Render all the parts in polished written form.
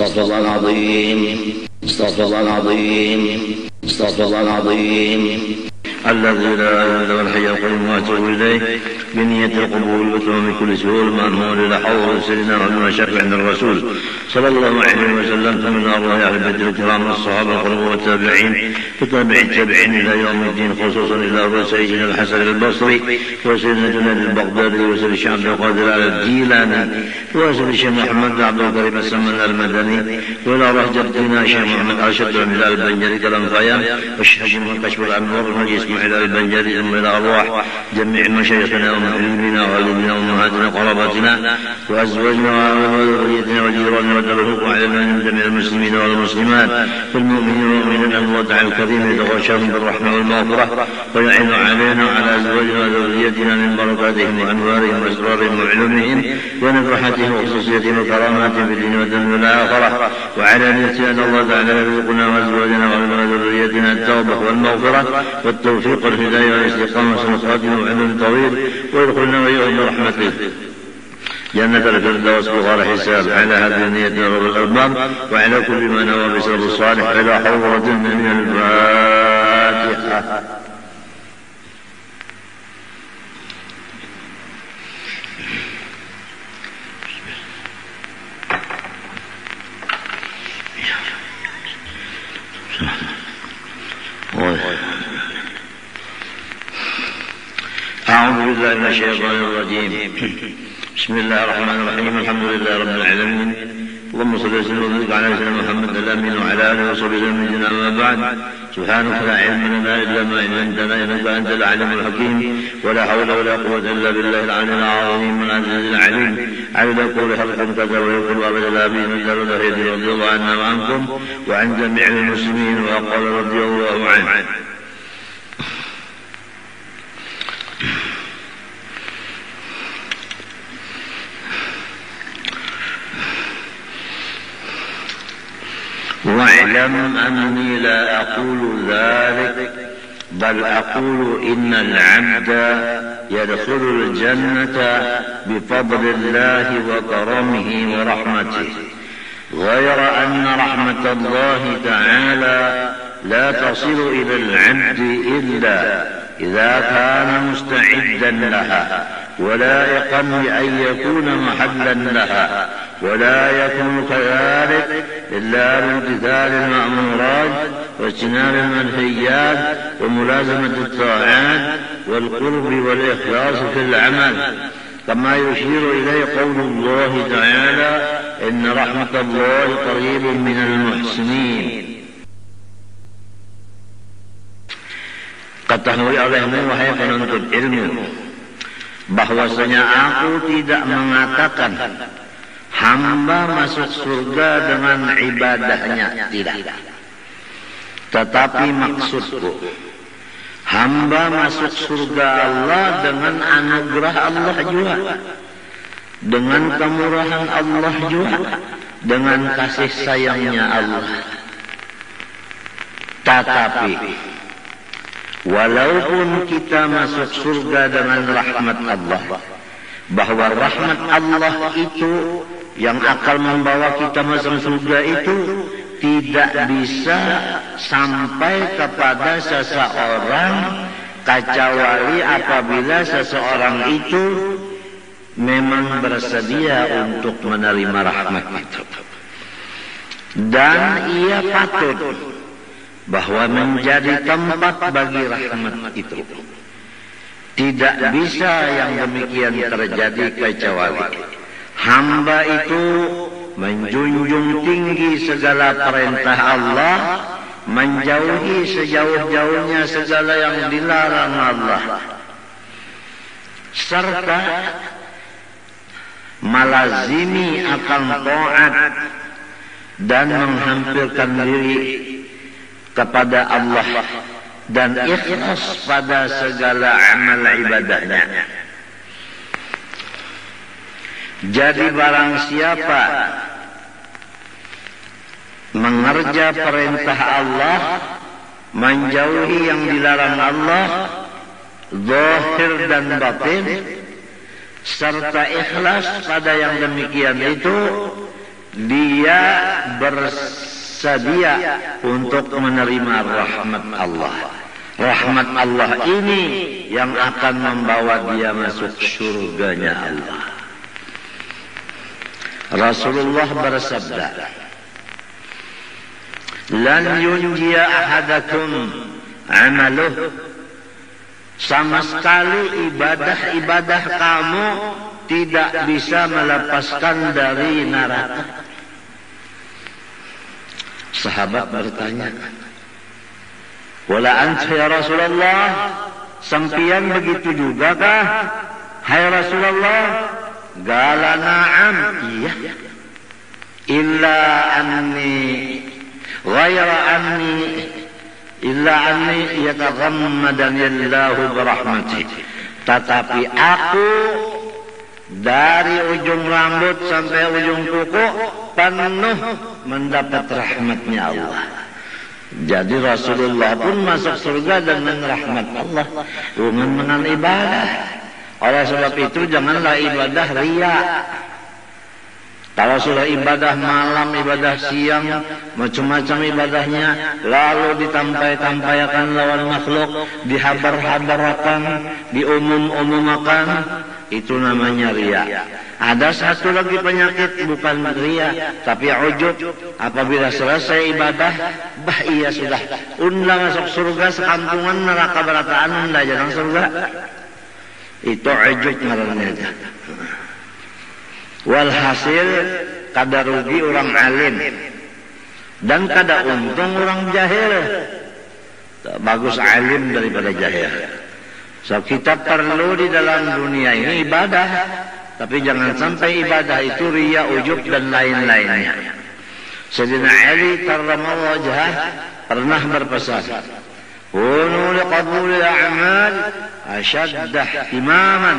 استغفر الله العظيم استغفر الله العظيم استغفر الله العظيم الذي لا اله الا هو الحي القيوم واتوب اليه بنية القبول وتمام كل سهول مأمون الى حوض سيدنا محمد شفع عند الرسول صلى الله عليه وسلم. ثم من الله اهل بدر الكرام الصحابه القرب والتابعين وتابع التابعين الى يوم الدين، خصوصا الى سيدنا الحسن البصري وسيدنا جنيد البغدادي وسيدنا الشيخ عبد القادر على الجيلاني وسيدنا الشيخ محمد عبد الكريم السمن المدني والى رهجتنا الشيخ محمد ارشد من البنجري كالانفايان والشيخ محمد كشف الانوار والمجلس اسماعيل البنجري. ثم الى ارواح جميع مشايخنا ومعلمنا ووالدنا وامهاتنا وقراباتنا وازواجنا وذريتنا وجيراننا والدرهم وعلمنا من جميع المسلمين والمسلمات والمؤمنين والمؤمنات ان الله تعالى الكريم يتغشاهم بالرحمه والمغفره ويعين علينا وعلى ازواجنا وذريتنا من بركاتهم وانوارهم واسرارهم وعلومهم ونفحتهم وخصوصيتهم وكراماتهم في الدين والدنيا والاخره، وعلى نية ان الله تعالى يرزقنا وازواجنا وذريتنا التوبه والمغفره والتوفيق والهدايه والاستقامه والخاتمه وعلم طويل ويدخلنا وإياهم برحمته جنة الفردوس بغير حساب. على هذه النية رب الأرباب وعلى كل ما نوى بسبب الصالح إلى حضرة من الفاتحة. أعوذ بالله من الشيطان الرجيم. بسم الله الرحمن الرحيم. الحمد لله رب العالمين. اللهم صل وسلم وبارك على سيدنا محمد الأمين وعلى آله وصحبه أجمعين. أما بعد، سبحانك لا علم لنا إلا ما علمتنا إنك أنت العليم الحكيم، ولا حول ولا قوة إلا بالله العلي العظيم العزيز العليم. عبد كل خلق كذا ويقول أبدا الآبين من رضي الله عنا وعنكم وعن جميع المسلمين، وقال رضي الله عنه. واعلم أني لا أقول ذلك، بل أقول إن العبد يدخل الجنة بفضل الله وكرمه ورحمته، غير أن رحمة الله تعالى لا تصل إلى العبد إلا إذا كان مستعدا لها ولائقا بأن يكون محلا لها، ولا يكون كذلك إلا بامتثال المأمورات واجتناب المنهيات وملازمة الطاعات والقرب والإخلاص في العمل، كما يشير إليه قول الله تعالى: إن رحمة الله قريب من المحسنين. Ketahui olehmu wahai penuntut ilmu, bahwasanya aku tidak mengatakan hamba masuk surga dengan ibadahnya, tidak. Tetapi maksudku, hamba masuk surga Allah dengan anugerah Allah juga, dengan kemurahan Allah juga, dengan kasih sayangnya Allah. Tetapi walaupun kita masuk surga dengan rahmat Allah, bahwa rahmat Allah itu yang akan membawa kita masuk surga itu tidak bisa sampai kepada seseorang kecuali apabila seseorang itu memang bersedia untuk menerima rahmat itu, dan ia patut bahwa menjadi tempat bagi rahmat itu. Tidak bisa yang demikian terjadi kecuali hamba itu menjunjung tinggi segala perintah Allah, menjauhi sejauh-jauhnya segala yang dilarang Allah, serta melazimi akan taat dan menghampirkan diri kepada Allah dan ikhlas pada segala amal ibadahnya. Jadi barang siapa mengerja perintah Allah, menjauhi yang dilarang Allah, zahir dan batin, serta ikhlas pada yang demikian itu, dia bersedia untuk menerima rahmat Allah. Rahmat Allah ini yang akan membawa dia masuk surganya Allah. Rasulullah bersabda, "Lan yunjiya ahadakum amaluh." Sama sekali ibadah-ibadah kamu tidak bisa melepaskan dari neraka. Sahabat bertanya, "Wala anta ya Rasulullah?" Sampian begitu juga kah? Hai Rasulullah? Qala na'am. Iya. Illa anni yataghammadani Allahu birahmatih. Tetapi aku dari ujung rambut sampai ujung kuku penuh mendapat rahmatnya Allah. Jadi Rasulullah pun masuk surga dengan rahmat Allah, bukan dengan ibadah. Oleh sebab itu janganlah ibadah riya. Kalau sudah ibadah malam, ibadah siang, macam-macam ibadahnya, lalu ditampai-tampaikan lawan makhluk, dihabar-habarakan, diumum-umumakan, itu namanya riya. Ada satu lagi penyakit, bukan riya, tapi ujub. Apabila selesai ibadah, iya sudah, unda masuk surga sekampungan neraka berataan, unda jalan surga. Itu ujub ngarannya. Walhasil kada rugi orang alim dan kada untung orang jahil. Bagus alim daripada jahil. So kita perlu di dalam dunia ini ibadah, tapi jangan sampai ibadah itu riya, ujub dan lain-lainnya. Sayyidina Ali karramallahu wajhah pernah berpesan, "Kunu liqabuli al-a'mal ashaddah imaman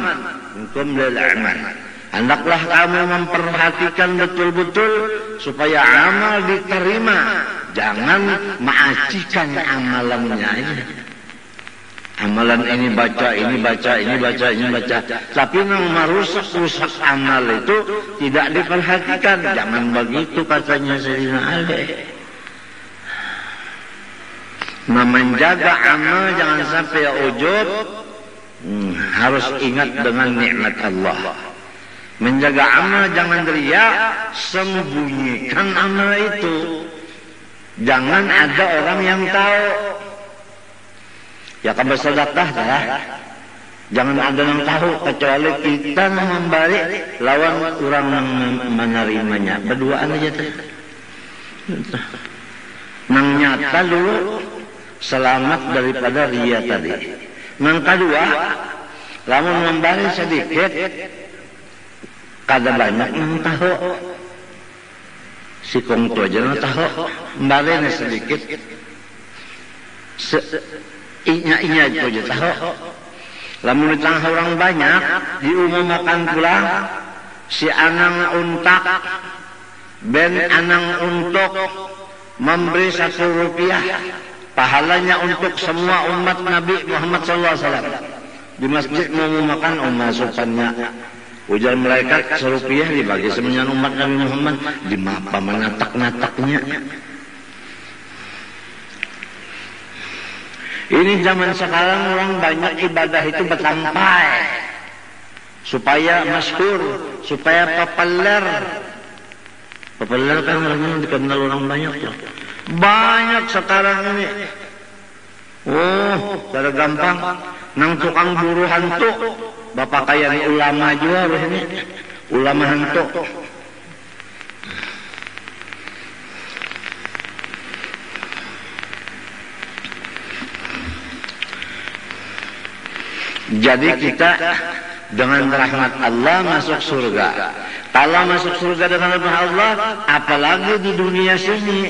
minkum lil a'mal." Hendaklah kamu memperhatikan betul-betul supaya amal diterima. Jangan mengacikan amalannya. Amalan ini baca, ini baca, ini baca, ini baca. Tapi yang merusak amal itu tidak diperhatikan. Jangan begitu katanya Sayyidina Ali. Menjaga amal jangan sampai ujub. Harus ingat dengan nikmat Allah. Menjaga amal jangan riya, sembunyikan amal itu. Jangan ada orang yang tahu. Ya kabar sedekah dah. Jangan ada yang tahu kecuali kita memberi lawan orang yang menerimanya. Berduaan aja tuh. Nang nyata dulu selamat daripada riya tadi. Nang kedua, lamun memberi sedikit kada banyak yang tahu. Si kongtu aja yang tahu. Mbalinya sedikit. Inya itu aja tahu. Lamun ditangah orang banyak, diumumkan pulang, si anang untak, ben anang untuk memberi 1 rupiah. Pahalanya untuk semua umat Nabi Muhammad SAW. Di masjid mengumumkan masukannya. Ujar malaikat 1 rupiah dibagi semuanya umat Nabi Muhammad. Di mapa menatak-nataknya. Ini zaman sekarang orang banyak ibadah itu bersampai. Supaya masyhur, supaya populer. Populer kan orangnya dikenal orang banyak ya. Banyak sekarang ini. Oh, cara gampang. Nang tukang buru hantu. Bapak kaya ni ulama juga ini. Ulama hantu. Jadi kita dengan rahmat Allah masuk surga. Kalau masuk surga dengan rahmat Allah, apalagi di dunia sini.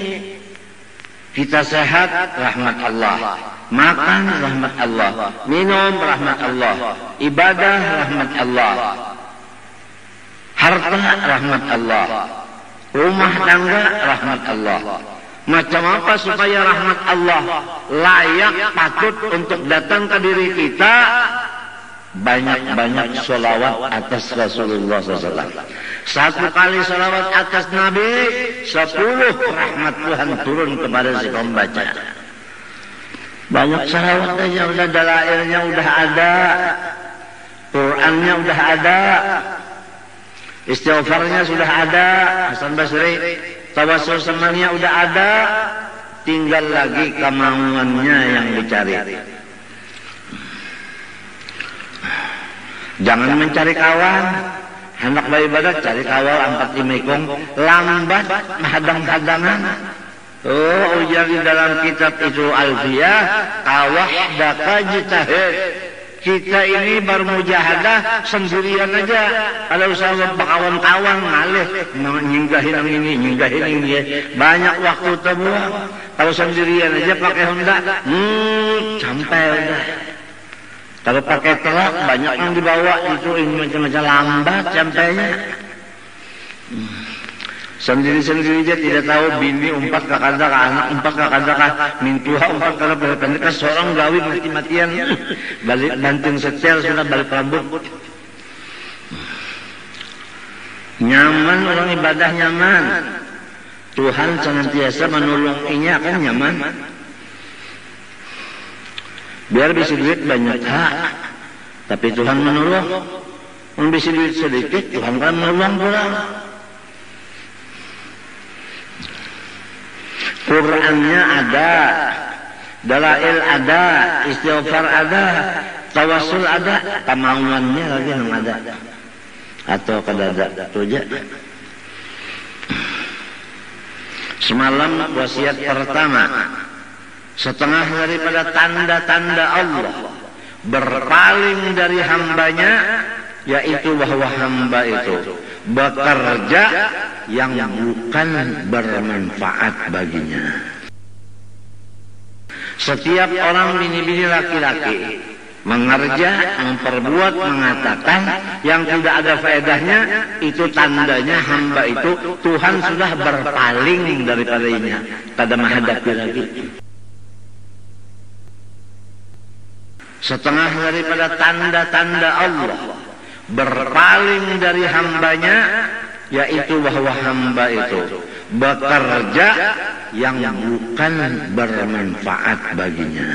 Kita sehat, rahmat Allah. Makan, rahmat Allah. Minum, rahmat Allah. Ibadah, rahmat Allah. Harta, rahmat Allah. Rumah tangga, rahmat Allah. Macam apa supaya rahmat Allah layak patut untuk datang ke diri kita? banyak-banyak sholawat atas Rasulullah SAW. Satu kali sholawat atas Nabi, 10 rahmat Tuhan turun kepada si pembaca. Banyak sholawat aja, udah dalailnya udah ada, Qurannya udah ada, istighfarnya sudah ada, Hasan Basri tawassul semuanya udah ada, tinggal lagi kemauannya yang dicari. Jangan mencari kawan, hendak beribadah cari kawal 45 ikong, lambat hadang-hadangan. Oh, ujar di dalam kitab itu Alfiyah, kawahdaka jitahid. Kita ini bermujahadah sendirian aja. Kalau sama kawan-kawan ngalih nyinggahin ini, nyinggahin ini, banyak waktu terbuang. Kalau sendirian aja pakai Honda, sampai udah. Kalau pakai truk banyak yang dibawa itu macam-macam lambat sampainya. Sendiri-sendiri aja tidak tahu bini umpat ke kandaka, anak umpat ke kandaka, mintuha umpat ke pendek, seorang gawi mati-matian, balik banting setel sudah balik rambut. Nyaman orang ibadah nyaman. Tuhan senantiasa menolonginya kan nyaman. Biar bisa duit banyak hak, tapi Tuhan menolong. Bisa duit sedikit, Tuhan kan menolong pula. Qurannya ada, dalail ada, istighfar ada, tawassul ada, kemauannya lagi yang ada. Atau kadada itu aja. Semalam wasiat pertama, setengah daripada tanda-tanda Allah berpaling dari hambanya, yaitu bahwa hamba itu bekerja yang bukan bermanfaat baginya. Setiap orang bini-bini laki-laki mengerja, memperbuat, mengatakan yang tidak ada faedahnya, itu tandanya hamba itu Tuhan sudah berpaling daripadanya, kada menghadapi lagi. Setengah daripada tanda-tanda Allah berpaling dari hambanya, yaitu bahwa hamba itu bekerja yang bukan bermanfaat baginya.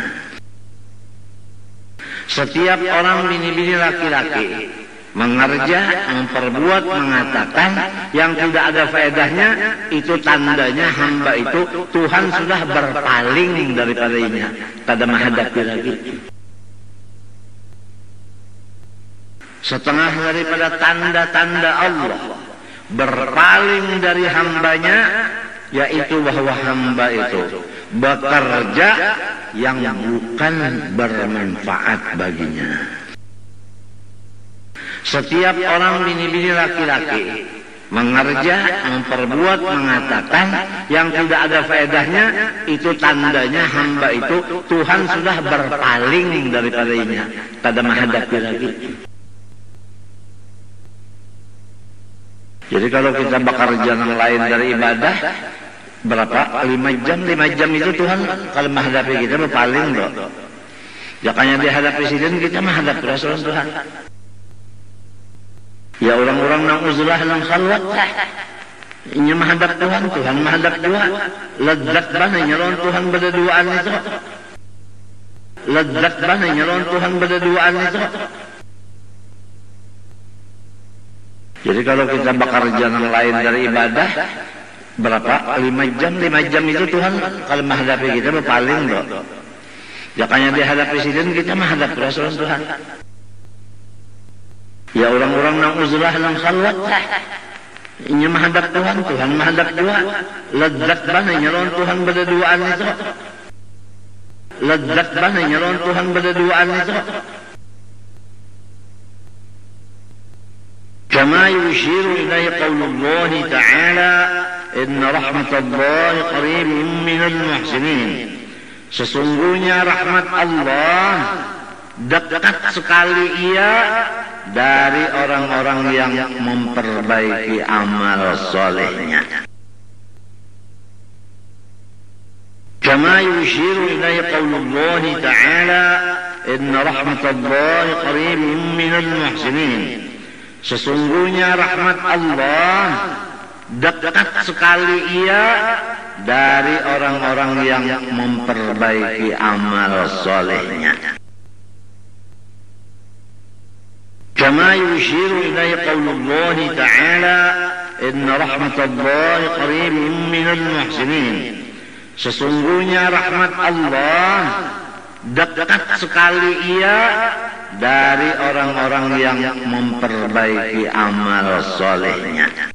Setiap orang bini-bini laki-laki mengerja, memperbuat, mengatakan yang tidak ada faedahnya, itu tandanya hamba itu Tuhan sudah berpaling daripadanya, kada menghadapi lagi. Setengah daripada tanda-tanda Allah berpaling dari hambanya, yaitu bahwa hamba itu bekerja yang bukan bermanfaat baginya. Setiap orang bini-bini laki-laki mengerja, memperbuat, mengatakan yang tidak ada faedahnya, itu tandanya hamba itu Tuhan sudah berpaling daripadanya, kada menghadapi lagi. Jadi kalau kita bekerja yang lain dari ibadah, berapa? 5 jam itu Tuhan kalau menghadapi kita berpaling loh. Jangan dihadap presiden, kita menghadap Rasul Tuhan. Ya orang-orang nang uzlah nang khalwat, ini menghadap Tuhan, Tuhan menghadap dua. Lezat banget nyalon Tuhan berduaan itu. Lezat banget nyalon Tuhan berduaan itu. Jadi kalau kita bekerja yang lain dari ibadah, berapa? 5 jam itu Tuhan kalau menghadapi kita berpaling loh. Jangan dihadap presiden, kita menghadap Rasul Tuhan. Ya orang-orang nang uzlah nang khalwat, ini menghadap Tuhan, Tuhan menghadap dua. Lezat banget nyalon Tuhan berduaan itu. Lezat banget nyalon Tuhan berduaan itu. كما يشير إليه قول الله تعالى إن رحمة الله قريب من المحسنين. Sesungguhnya rahmat Allah dekat sekali ia dari orang-orang yang memperbaiki amal solehnya. كما يشير إليه قول الله تعالى inna rahmatallahi qaribun minal muhsinin. Sesungguhnya rahmat Allah dekat sekali ia dari orang-orang yang memperbaiki amal solehnya. Kama yushiru ilaihi qaulullah ta'ala inna rahmatallahi qaribun minal muhsinin. Sesungguhnya rahmat Allah dekat sekali ia dari orang-orang yang memperbaiki amal solehnya.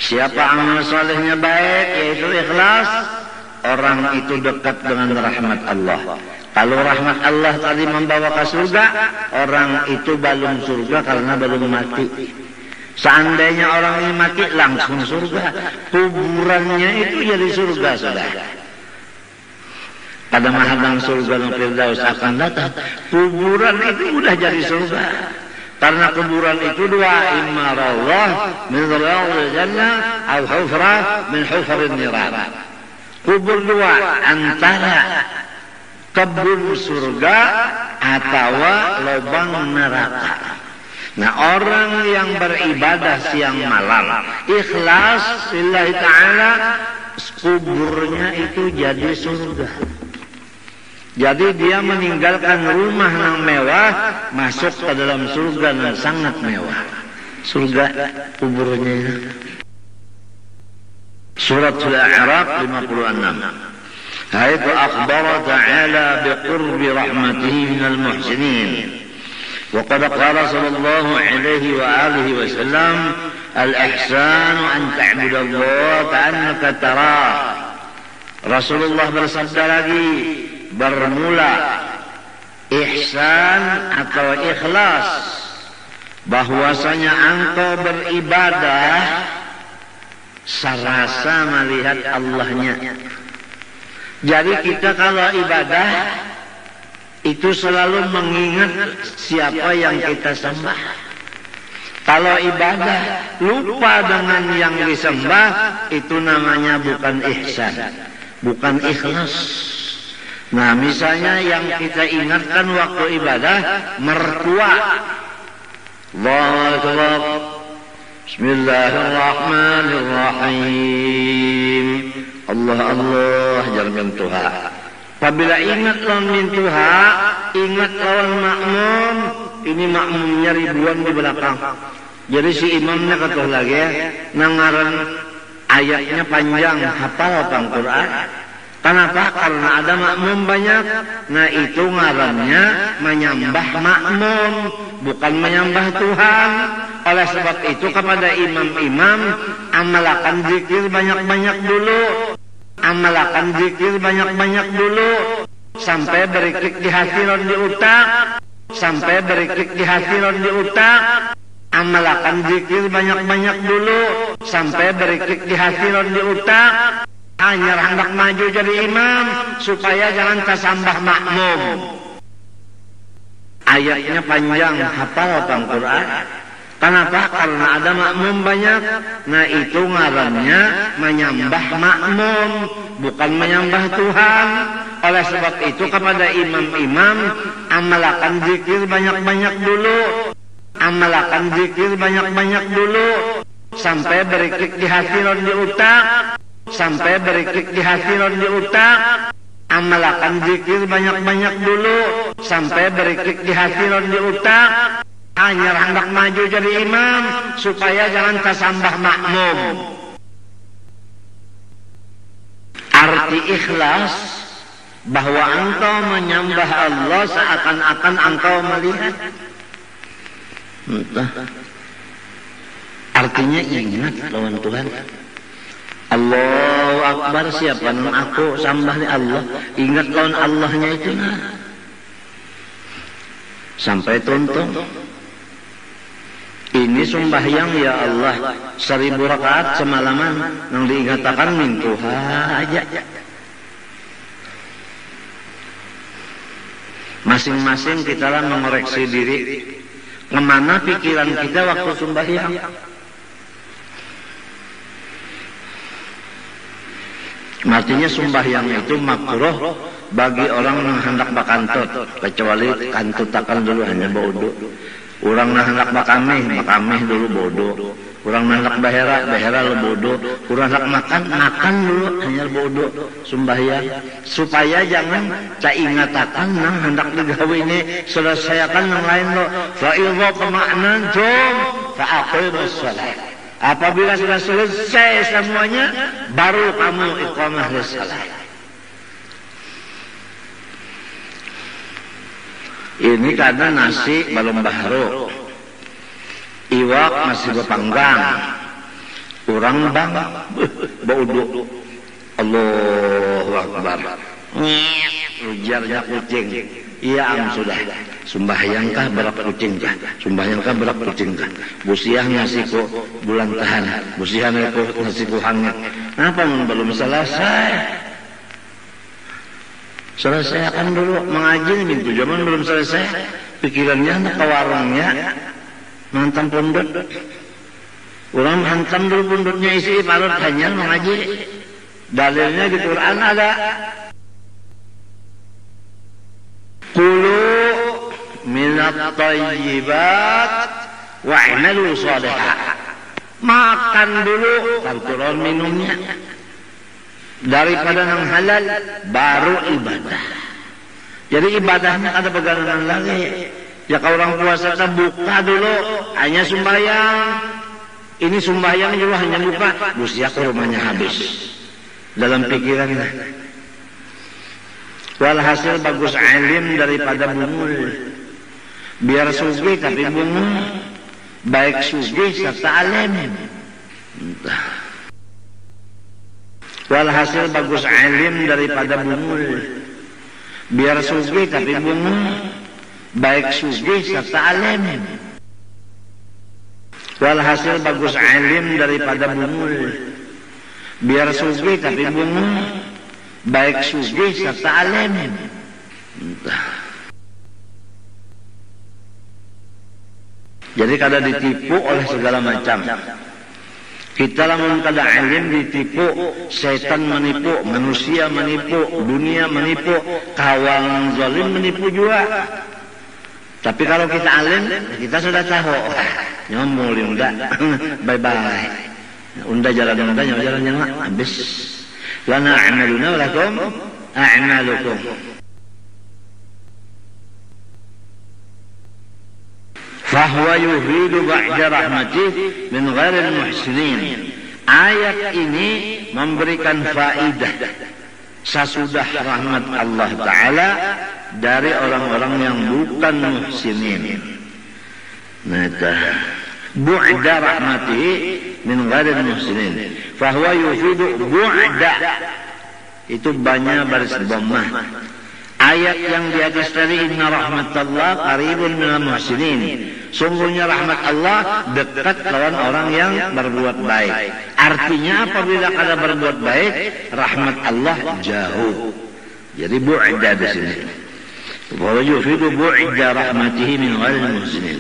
Siapa amal solehnya baik, yaitu ikhlas, orang itu dekat dengan rahmat Allah. Kalau rahmat Allah tadi membawa ke surga, orang itu belum surga karena belum mati. Seandainya orang ini mati langsung surga, kuburannya itu jadi surga sudah. Pada mahadang surga dan firdaus akan datang, kuburan itu sudah jadi surga. Karena kuburan itu dua, imma rawdah min riyadil jannah atau hufrah min hufrin niran. Kubur dua, antara kebun surga atau lubang neraka. Nah, orang yang beribadah siang malam ikhlas lillahi ta'ala, kuburnya itu jadi surga. Jadi dia meninggalkan rumah yang mewah, masuk ke dalam surga yang sangat mewah. Surga kuburnya. Surat Al-A'raf 56. Haitsu akhbara ta'ala biqurbi rahmatihi minal muhsinin. Wa qad qala sallallahu alaihi wa alihi wasallam, al-ihsanu an ta'budallaha ka'annaka tarah. Rasulullah bersabda lagi, bermula ihsan atau ikhlas, bahwasanya engkau beribadah serasa melihat Allahnya. Jadi kita kalau ibadah itu selalu mengingat siapa yang kita sembah. Kalau ibadah lupa dengan yang disembah, itu namanya bukan ihsan, bukan ikhlas. Nah, misalnya yang kita ingatkan waktu ibadah mertua. Allahu Akbar. Bismillahirrahmanirrahim. Allah Allah jangan Tuhan. Apabila ingat lawan Tuhan, ingat lawan makmum, ini makmumnya ribuan di belakang. Jadi si imamnya kata lagi ya, nangaran ayatnya panjang, hafal Al-Quran. Kenapa? Karena ada makmum banyak. Nah, itu ngarannya menyembah makmum, bukan menyembah Tuhan. Oleh sebab itu kepada imam-imam, amalkan zikir banyak-banyak dulu. Amalkan zikir banyak-banyak dulu. Sampai berikik di hati dan di utak. Sampai berikik di hati dan di utak. Amalkan zikir banyak-banyak dulu. Sampai berikik di hati dan di utak. Hanya hendak maju jadi imam supaya jangan tersambah makmum. Ayatnya panjang, hafal Al-Quran. Kenapa? Karena ada makmum banyak. Nah, itu ngarannya menyembah makmum, bukan menyembah Tuhan. Oleh sebab itu kepada imam-imam, amalkan zikir banyak-banyak dulu. Amalkan zikir banyak-banyak dulu. Sampai berikik di hati dan di utak. Sampai berikik di hati dan di utak. Amalkan zikir banyak-banyak dulu. Sampai berikik di hati dan di utak. Hanya hendak maju jadi imam supaya jangan tersambah makmum. Arti ikhlas bahwa engkau menyembah Allah seakan-akan engkau melihat. Artinya ingat lawan Tuhan. Allahu Akbar, siapa yang aku sembah ni Allah, ingat lawan Allahnya itu. Sampai tuntung. Ini sembahyang ya Allah 1000 rakaat semalaman yang diingatkan min Tuhan aja. Masing-masing kita lah mengoreksi diri. Kemana pikiran kita waktu sembahyang? Artinya sembahyang itu makruh bagi orang yang hendak bakantut, kecuali kantutakan dulu hanya bodoh. Orang yang hendak makamih dulu bodoh. Orang yang hendak behera lu bodoh. Orang hendak makan dulu hanya bodoh. Sembahyang supaya jangan tak ingatakan nang hendak digawe ini selesaikan yang lain lo. Fa idza tama'nantum fa aqimus shalah. Apabila sudah selesai semuanya, baru kamu iqamah salat. Ini karena nasi belum baru, iwak masih berpanggang, kurang bang, bodoh, Allahu Akbar, ujarnya kucing, iya sudah, sembahyangkah berak kucing kah, sembahyangkah berak kucing kah, busiah nasiku bulan tahan, busiah nasiku hangat, apa belum selesai? Selesaikan dulu mengaji gitu, zaman belum selesai, pikirannya anak ke warungnya, mantan pondok, orang hantam dulu pondoknya isi parut hanya mengaji, dalilnya di Quran ada, Qulu minat thayyibat wa'malu shalihah, makan dulu, kantoran minumnya. Daripada yang halal baru ibadah. Jadi ibadahnya ada pegangan lagi. Ya kalau orang puasa kita buka dulu hanya sembahyang. Ini sembahyang juga hanya buka. Busia ke rumahnya habis. Dalam pikirannya. Walhasil bagus alim daripada bungul. Biar sugi tapi bungul. Baik sugi serta alim. Entah. Walhasil bagus alim daripada bungul. Biar sugi tapi bungul. Baik sugi serta alim. Walhasil bagus alim daripada bungul. Biar sugi tapi bungul. Baik sugi serta alim. Jadi kada ditipu oleh segala macam. Kita lamun kada alim ditipu, setan menipu, manusia menipu, dunia menipu, kawan zalim menipu juga. Tapi kalau kita alim, kita sudah tahu. Nyomol unda, bye bye. Unda jalan habis. Lana a'maluna wa lakum a'malukum. Fahuwa yuhidu ba'da rahmatih min ghairil muhsinin. Ayat ini memberikan faidah sesudah rahmat Allah Ta'ala dari orang-orang yang bukan muhsinin. Bu'da rahmatih min ghairil muhsinin. Fahuwa yuhidu bu'da. Itu banyak baris dhammah. Ayat yang di atas tadi inna rahmatallah qaribun minal muhsinin. Sungguhnya rahmat Allah dekat lawan orang yang berbuat baik. Artinya apabila kada berbuat baik, rahmat Allah jauh. Jadi bu'da di sini. Wa yufidu bu'da rahmatihi min ghairil muhsinin.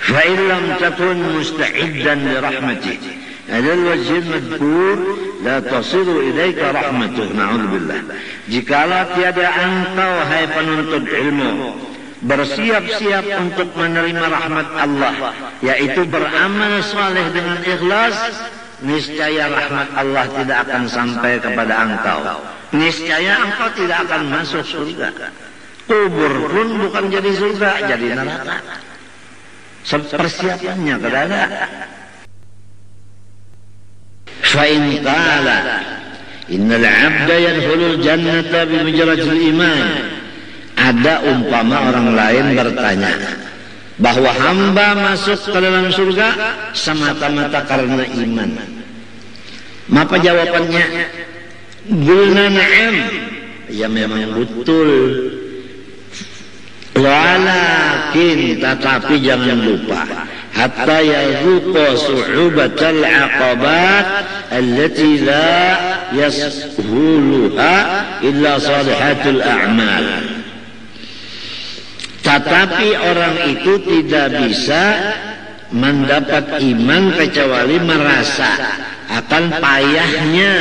Fa in lam takun musta'iddan li rahmatihi. Ada wajh madkur la tasilu ilaika rahmatuh, na'udzubillah. Jikalau tiada engkau hai penuntut ilmu bersiap-siap untuk menerima rahmat Allah, yaitu beramal saleh dengan ikhlas, niscaya rahmat Allah tidak akan sampai kepada engkau. Niscaya engkau tidak akan masuk surga. Kubur pun bukan jadi surga, jadi neraka. Persiapannya kada ada. فإن قال إن العبد يدخل الجنة بمجرد الإيمان. Ada umpama orang lain bertanya bahwa hamba masuk ke dalam surga semata-mata karena iman. Apa jawabannya? Qulna na'am. Ya memang betul. Walakin tetapi jangan lupa hatta yazuqa su'ubatal aqabat allati la yashuluha illa salihatul a'mal. Tetapi orang itu tidak bisa mendapat iman kecuali merasa akan payahnya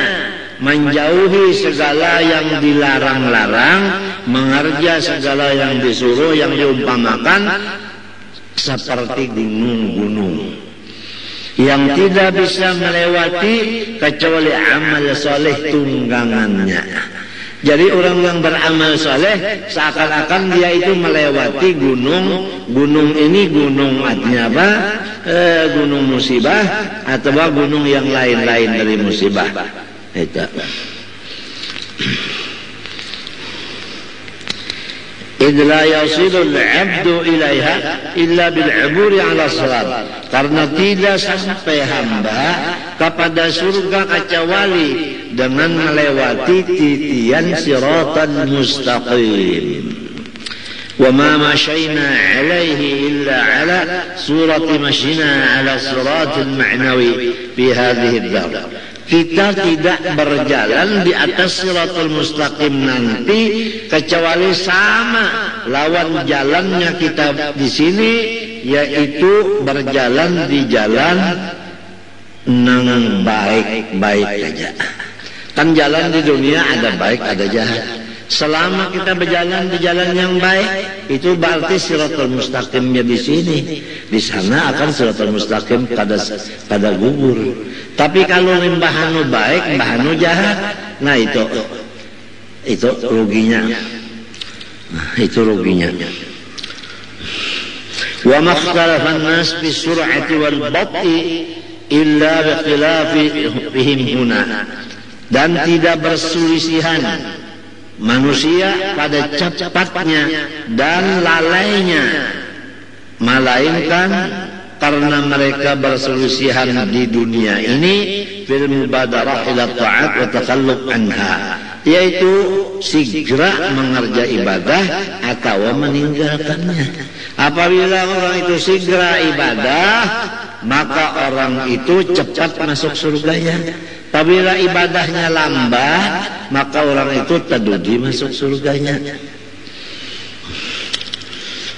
menjauhi segala yang dilarang-larang, mengerja segala yang disuruh, yang diumpamakan seperti gunung-gunung yang tidak bisa melewati kecuali amal soleh tunggangannya. Jadi orang yang beramal soleh seakan-akan dia itu melewati gunung. Gunung ini gunung artinya apa? Gunung musibah atau gunung yang lain-lain dari musibah. Itu. إذ لا يصل العبد إليها إلا بالعبور على الصراط. Karena tidak sampai hamba kepada surga kecuali dengan melewati titian siratan mustaqim. وما مشينا عليه إلا على صورة مشينا على الصراط المعنوي في هذه الدار. Kita tidak berjalan di atas siratul mustaqim nanti kecuali sama lawan jalannya kita di sini, yaitu berjalan di jalan nang baik-baik saja. Kan jalan di dunia ada baik ada jahat. Selama kita berjalan di jalan yang baik, itu berarti siratul mustaqimnya di sini. Di sana akan siratul mustaqim pada gugur. Tapi kalau bahanu baik, bahanu jahat, nah itu ruginya. Nah, itu ruginya. Wa makhtalafan nas fi sur'ati wal bat'i illa bi khilafihim huna. Dan tidak berselisihan manusia pada cepatnya dan lalainya, melainkan karena mereka berselisihan di dunia ini fil mubadarah ila ta'at wa takhalluf anha, yaitu segera mengerjakan ibadah atau meninggalkannya. Apabila orang itu segera ibadah, maka orang itu cepat masuk surganya. Apabila ibadahnya lambat, maka orang itu terdudi masuk surganya.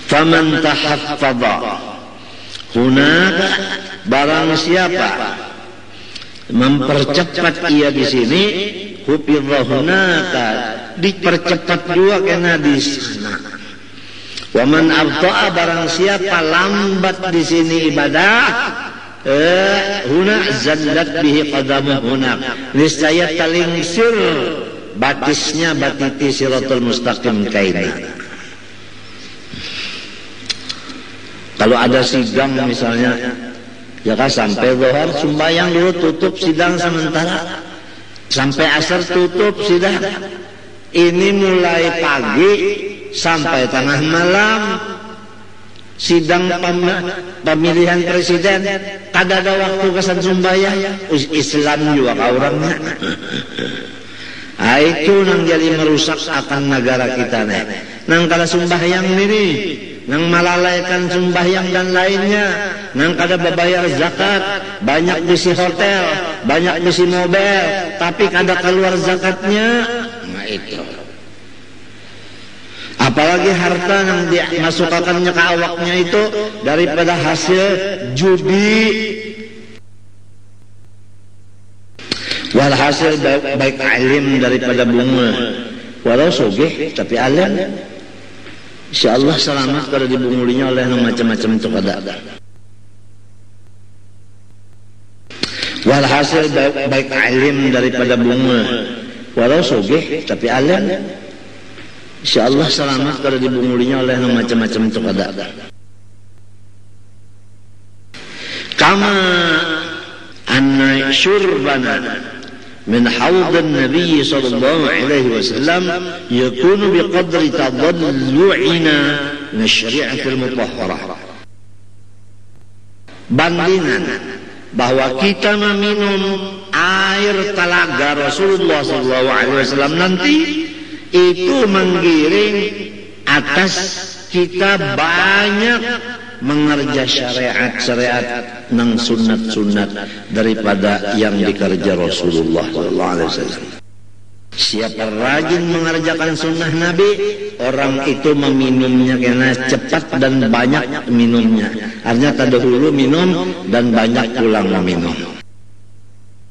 Faman tahaffadha hunaka, barang siapa mempercepat ia di sini, hufidha hunaka, dipercepat juga kena di sana. Wa man abta'a, barang siapa lambat di sini ibadah, huna zallat bihi qadamuh hunak, niscaya talingsir batisnya batiti siratul mustaqim kaina. Kalau ada sidang misalnya, ya kan, sampai zuhur sembahyang dulu, tutup sidang sementara, sampai asar tutup sidang. Ini mulai pagi sampai tengah malam sidang pemilihan presiden, kada ada waktu kesan sembahyang. Islam juga orangnya. Itu nang jadi merusak akan negara kita nih. Nang kada sembahyang ini, nang melalaikan sembahyang dan lainnya, nang kada berbayar zakat, banyak bisi hotel, banyak bisi mobil, tapi kada keluar zakatnya. Nah itu. Apalagi harta yang dimasukkannya ke awaknya itu daripada hasil judi. Walhasil baik alim daripada bunga. Walau sogeh tapi alim, insyaallah selamat kalau dibungulinya oleh macam-macam itu kada. Walhasil baik alim daripada bunga. Walau sogeh tapi alim, insyaallah selamat kalau dibungulinya oleh macam-macam itu kada. Kama anna syurbana min hawdin Nabi sallallahu alaihi wasallam yakunu biqadri tadallu'ina min syari'atil mutahharah. Bandingan bahwa kita meminum air telaga Rasulullah sallallahu alaihi wasallam nanti itu menggiring atas kita banyak mengerja syariat-syariat nang sunat-sunat daripada yang dikerja Rasulullah sallallahu alaihi wasallam. Siapa rajin mengerjakan sunnah Nabi, orang itu meminumnya kena cepat dan banyak minumnya. Artinya terdahulu minum dan banyak pulang meminum.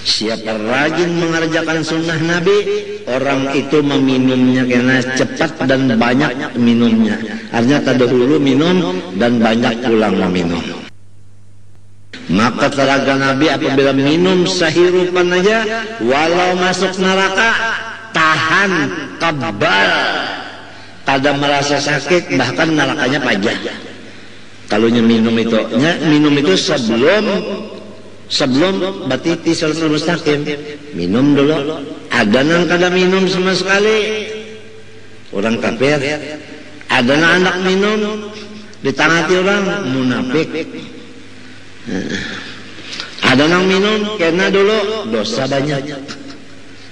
Siapa rajin mengerjakan sunnah Nabi, orang itu meminumnya karena cepat dan banyak minumnya. Artinya terdahulu minum dan banyak pulang meminum. Maka telaga Nabi apabila minum sahirupan aja, walau masuk neraka, tahan, kebal. Kada merasa sakit, bahkan nerakanya pajah. Kalau minum itu sebelum batiti siratal mustaqim, minum dulu. Ada nang kada minum sama sekali, orang kafir. Ada nang anak minum, ditangati orang munafik. Ada nang minum karena dulu dosa banyak.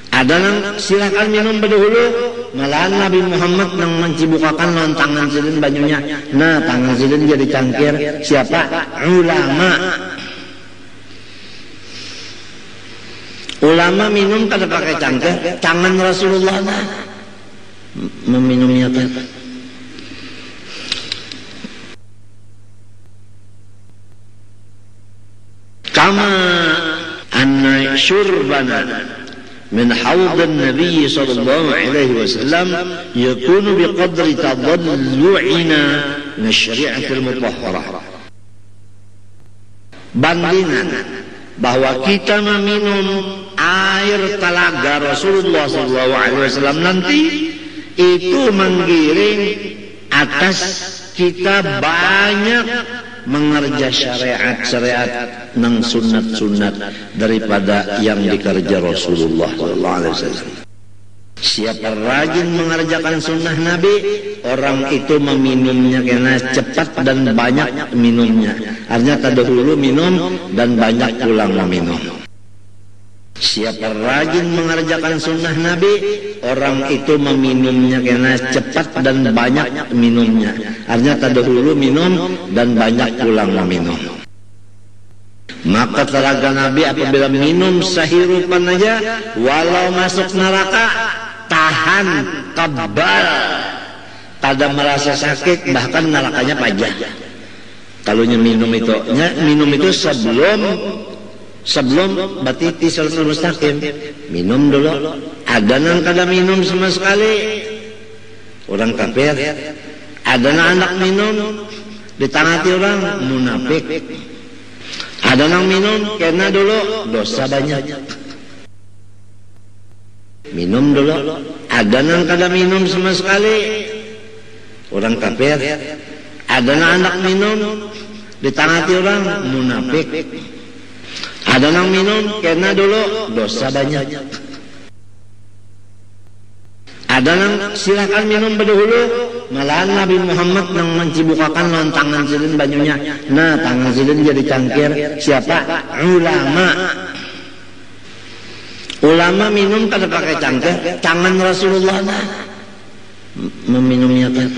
Ada nang silakan minum berdahulu, malahan Nabi Muhammad nang mencibukakan non tangan silin banyunya. Nah, tangan silin jadi cangkir. Siapa? Ulama. Ulama minum kada pakai cangkir, tangan Rasulullah nah meminumnya kan. Kama anna syurbana min hawd an-nabi sallallahu alaihi wasallam yakunu biqadri tadallu'ina min asy-syari'ati al-mutahharah. Bandingan bahwa kita meminum air telaga Rasulullah SAW nanti itu menggiring atas kita banyak mengerja syariat-syariat nang sunat-sunat daripada yang dikerja Rasulullah SAW. Siapa rajin mengerjakan sunnah Nabi, orang itu meminumnya karena cepat dan banyak minumnya. Artinya terdahulu minum dan banyak pulang meminum. Siapa rajin mengerjakan sunnah Nabi, orang itu meminumnya karena cepat dan banyak minumnya. Artinya terdahulu minum dan banyak pulang meminum. Maka telaga Nabi apabila minum sahirupan aja, walau masuk neraka, tahan, kebal. Kada merasa sakit, bahkan nerakanya pajah. Kalau minum itu sebelum batiti siratal mustaqim, minum dulu. Ada nang kada minum sama sekali, orang kafir. Ada nang anak minum, ditangati orang munafik. Ada nang minum karena dulu dosa banyak. Minum dulu. Ada nang kada minum sama sekali, orang kafir. Ada nang anak minum, ditangati orang munafik. Ada nang minum karena dulu dosa banyak. Ada nang silakan minum berdahulu, malahan Nabi Muhammad nang mencibukakan non tangan silin banyunya. Nah, tangan silin jadi cangkir. Siapa? Ulama. Ulama minum kada pakai cangkir, tangan Rasulullah nah meminumnya kan.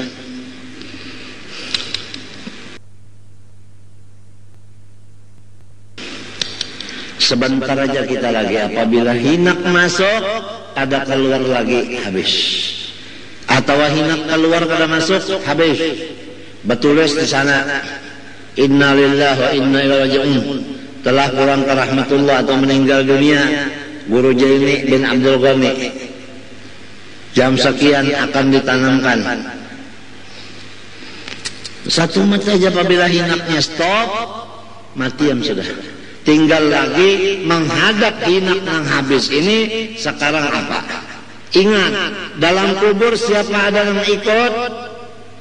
Sebentar aja kita lagi, apabila hinak masuk, ada keluar lagi, habis. Atau hinak keluar kada masuk, habis. Betulis di sana, Inna lillahi wa inna ilaihi raji'un. Telah kurang ke rahmatullah atau meninggal dunia Guru Jaini bin Abdul Ghani. Jam sekian akan ditanamkan. Satu mata saja apabila hinaknya stop, mati yang sudah. Tinggal lagi menghadap hinak yang habis ini. Sekarang apa? Ingat, dalam kubur siapa ada yang ikut?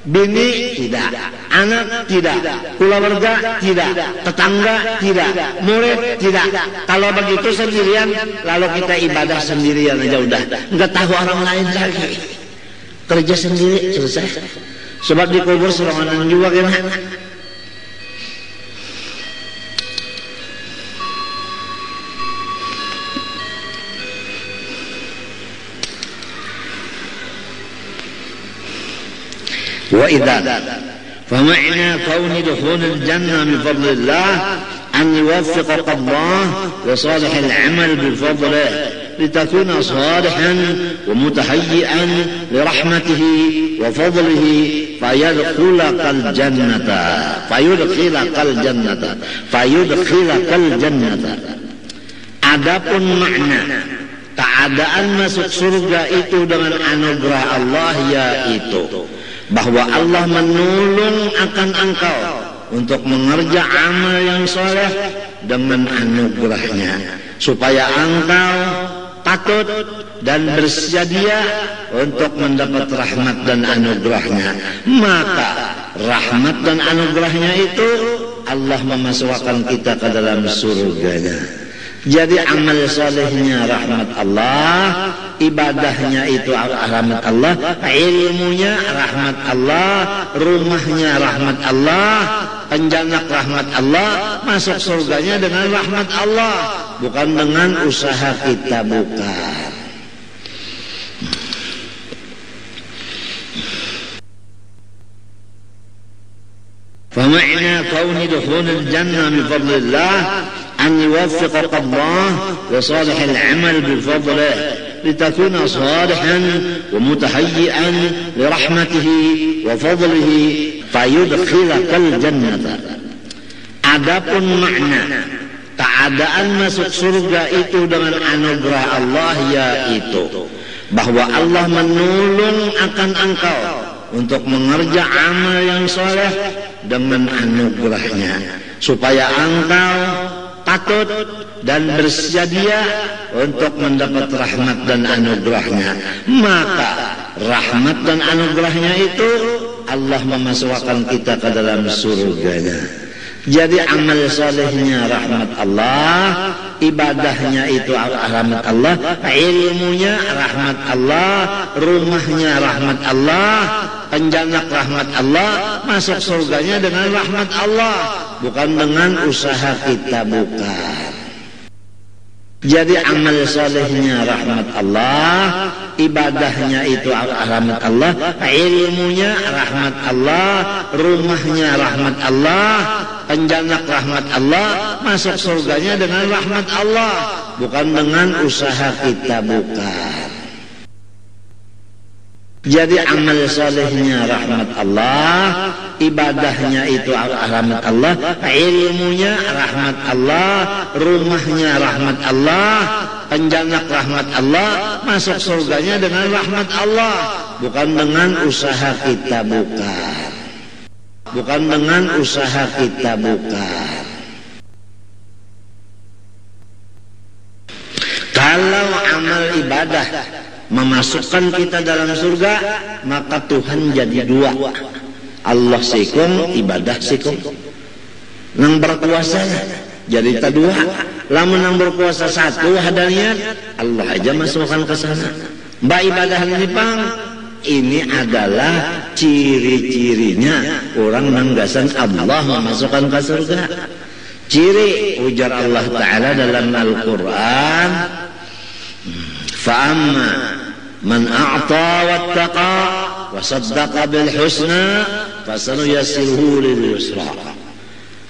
Bini tidak, anak tidak, keluarga tidak, tetangga tidak, murid tidak. Kalau begitu sendirian, lalu kita ibadah sendirian aja udah, nggak tahu orang lain lagi. Kerja sendiri selesai. Sebab di kubur serangan juga gimana? وإذا فمعنى كون دخول الجنة من فضل الله أن يوفقك الله لصالح العمل بفضله لتكون صالحا ومتهيئا لرحمته وفضله فيدخلك الجنة Adapun makna keadaan masuk surga itu dengan anugerah Allah, yaitu bahwa Allah menolong akan engkau untuk mengerja amal yang soleh dengan anugerahnya, supaya engkau takut dan bersedia untuk mendapat rahmat dan anugerahnya. Maka rahmat dan anugerahnya itu Allah memasukkan kita ke dalam surganya. Jadi amal solehnya rahmat Allah, ibadahnya itu rahmat Allah, ilmunya rahmat Allah, rumahnya rahmat Allah, penjanak rahmat Allah, masuk surganya dengan rahmat Allah, bukan dengan usaha kita, bukan. فمعنى كون دخول الجنة بفضل الله أن يوفقك الله لصالح العمل بفضله لتكون صالحا ومتهيئا لرحمته وفضله فيدخلك الجنة. Adapun makna keadaan masuk surga itu dengan anugerah Allah, yaitu bahwa Allah menolong akan engkau untuk mengerja amal yang soleh dengan anugerahnya, supaya engkau takut dan bersedia untuk mendapat rahmat dan anugerahnya. Maka rahmat dan anugerahnya itu Allah memasukkan kita ke dalam surganya. Jadi amal solehnya rahmat Allah, ibadahnya itu rahmat Allah, ilmunya rahmat Allah, rumahnya rahmat Allah, penjanak rahmat Allah, masuk surganya dengan rahmat Allah, bukan dengan usaha kita, bukan. Jadi amal solehnya rahmat Allah, ibadahnya itu rahmat Allah, ilmunya rahmat Allah, rumahnya rahmat Allah, penjanak rahmat Allah, masuk surganya dengan rahmat Allah, bukan dengan usaha kita, bukan. Jadi amal solehnya rahmat Allah, ibadahnya itu rahmat Allah, ilmunya rahmat Allah, rumahnya rahmat Allah, penjanak rahmat Allah, masuk surganya dengan rahmat Allah, bukan dengan usaha kita, bukan. Bukan dengan usaha kita, bukan. Kalau amal ibadah memasukkan kita dalam surga, maka Tuhan jadi dua. Allah sikung, ibadah sikung. Nang berkuasa jadi tak dua. Lamun nang berkuasa satu hadaniat, Allah aja masukkan ke sana. Mbak ibadah ini pang, ini adalah ciri-cirinya orang nanggasan Allah memasukkan ke surga. Ciri ujar Allah Ta'ala dalam Al-Quran, فأما من أعطى واتقى وصدق بالحسنى فسنيسره لليسرى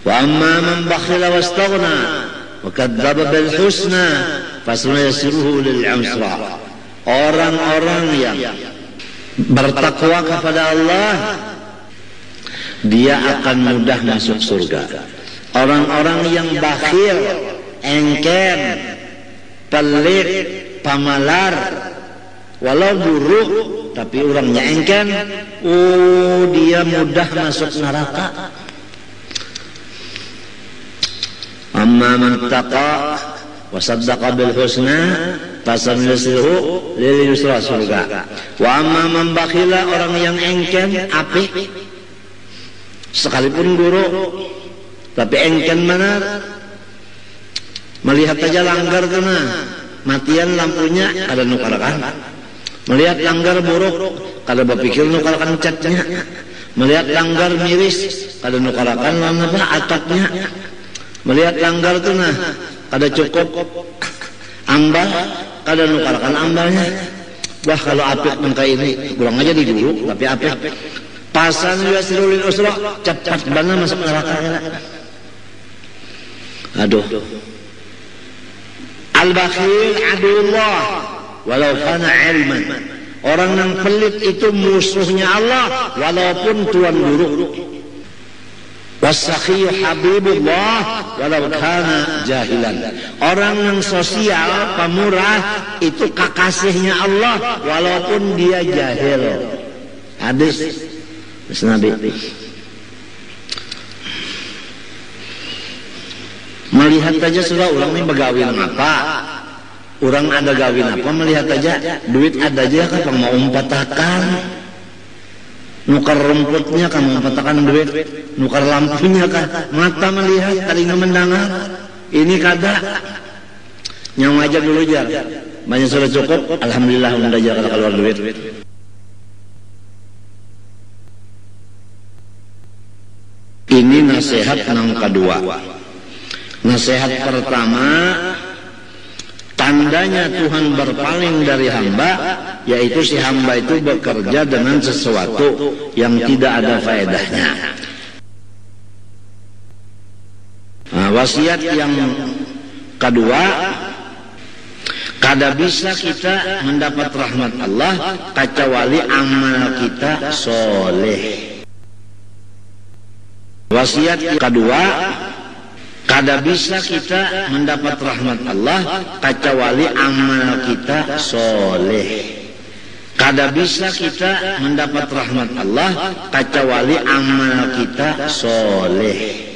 وأما من بخل واستغنى وكذب بالحسنى فسنيسره للعسرى. Orang-orang yang bertakwa kepada Allah, dia akan mudah masuk surga. Orang-orang yang bakhil, engken, pelit, pamalar, walau buruk tapi orangnya engken, dia mudah masuk neraka. Amma man taqa wa saddaqa bil husna fasanuyasiruhu lil yusra, surga. Wa amma man bakhila, orang yang engken, apik, sekalipun guru tapi engken mana, melihat aja langgar kena matian lampunya kada nukarakan, melihat langgar buruk kada berpikir nukarakan catnya, melihat langgar miris kada nukarakan apa atapnya, melihat langgar tu nah kada cukup ambal kada nukarakan ambalnya. Wah kalau apik mengka ini kurang aja di dulu, tapi apik pasan yasirul usra, cepat bana masuk neraka. Aduh, al-bakhil aduullah walau kana ilman. Orang yang pelit itu musuhnya Allah walaupun tuan guru. Wasakhiyu habibullah walau kana jahilan. Orang yang sosial, pemurah, itu kekasihnya Allah walaupun dia jahil. Hadis Nabi. Melihat aja sudah orang ini begawin apa, orang ada gawin apa, melihat aja duit ada aja kan mau umpatakan, nukar rumputnya kan mau umpatakan duit, nukar lampunya kan, mata melihat, telinga mendengar, ini kada nyawa aja dulu jar, banyak sudah cukup, alhamdulillah udah jar kalau keluar duit. Ini nasihat yang kedua. Nasihat pertama, tandanya Tuhan berpaling dari hamba, yaitu si hamba itu bekerja dengan sesuatu yang tidak ada faedahnya. Nah, wasiat yang kedua, kada bisa kita mendapat rahmat Allah kecuali amal kita soleh. Wasiat yang kedua, kada bisa kita mendapat rahmat Allah kecuali amal kita soleh. Kada bisa kita mendapat rahmat Allah kecuali amal kita soleh.